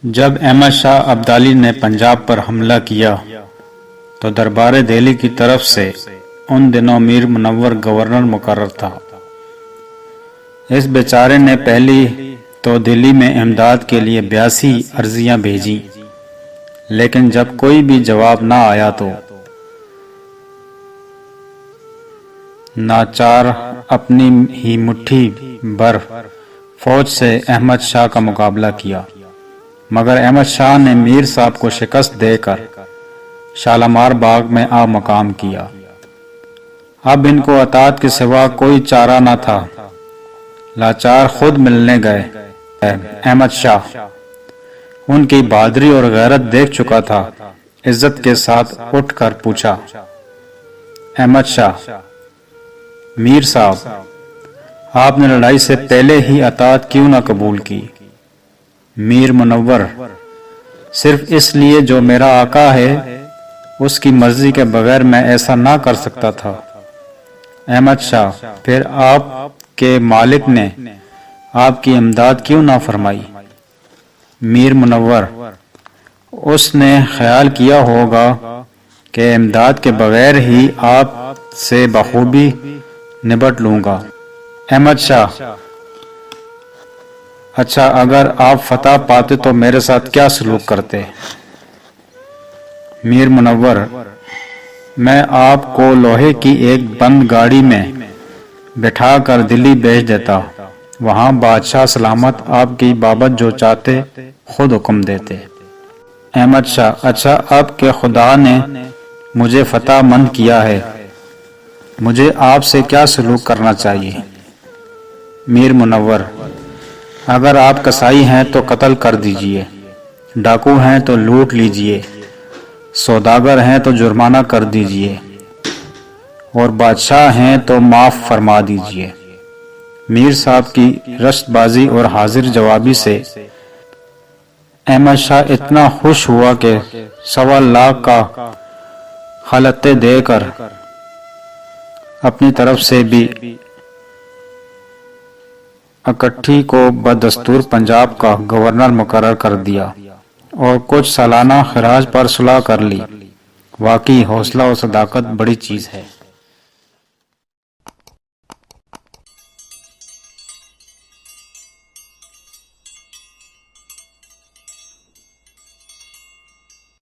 جب احمد شاہ ابدالی نے پنجاب پر حملہ کیا تو دربار دہلی کی طرف سے ان دنوں میر منور گورنر مقرر تھا۔ اس بیچارے نے پہلی تو دلی میں امداد کے لیے 82 عرضیاں بھیجیں، لیکن جب کوئی بھی جواب نہ آیا تو ناچار اپنی ہی مٹھی بھر فوج سے احمد شاہ کا مقابلہ کیا، مگر احمد شاہ نے میر صاحب کو شکست دے کر شالمار باغ میں آ مقام کیا۔ اب ان کو اطاعت کے سوا کوئی چارہ نہ تھا۔ لاچار خود ملنے گئے۔ احمد شاہ ان کی بہادری اور غیرت دیکھ چکا تھا۔ عزت کے ساتھ اٹھ کر پوچھا، احمد شاہ، میر صاحب، آپ نے لڑائی سے پہلے ہی اطاعت کیوں نہ قبول کی؟ میر منور، صرف اس لیے جو میرا آقا ہے اس کی مرضی کے بغیر میں ایسا نہ کر سکتا تھا۔ احمد شاہ، پھر آپ کے مالک نے آپ کی امداد کیوں نہ فرمائی؟ میر منور، اس نے خیال کیا ہوگا کہ امداد کے بغیر ہی آپ سے بخوبی نبٹ لوں گا۔ احمد شاہ، اچھا، اگر آپ فتح پاتے تو میرے ساتھ کیا سلوک کرتے؟ میر منور، میں آپ کو لوہے کی ایک بند گاڑی میں بٹھا کر دلی بھیج دیتا، وہاں بادشاہ سلامت آپ کی بابت جو چاہتے خود حکم دیتے۔ احمد شاہ، اچھا، اب کہ خدا نے مجھے فتح مند کیا ہے، مجھے آپ سے کیا سلوک کرنا چاہیے؟ میر منور، اگر آپ کسائی ہیں تو قتل کر دیجئے، ڈاکو ہیں تو لوٹ لیجئے، سوداگر ہیں تو جرمانہ کر دیجئے، اور بادشاہ ہیں تو معاف فرما دیجئے۔ میر صاحب کی رشت بازی اور حاضر جوابی سے احمد شاہ اتنا خوش ہوا کہ 1.25 لاکھ کا خلعتیں دے کر اپنی طرف سے بھی اکٹھی کو بدستور پنجاب کا گورنر مقرر کر دیا اور کچھ سالانہ خراج پر صلح کر لی۔ واقعی حوصلہ اور صداقت بڑی چیز ہے۔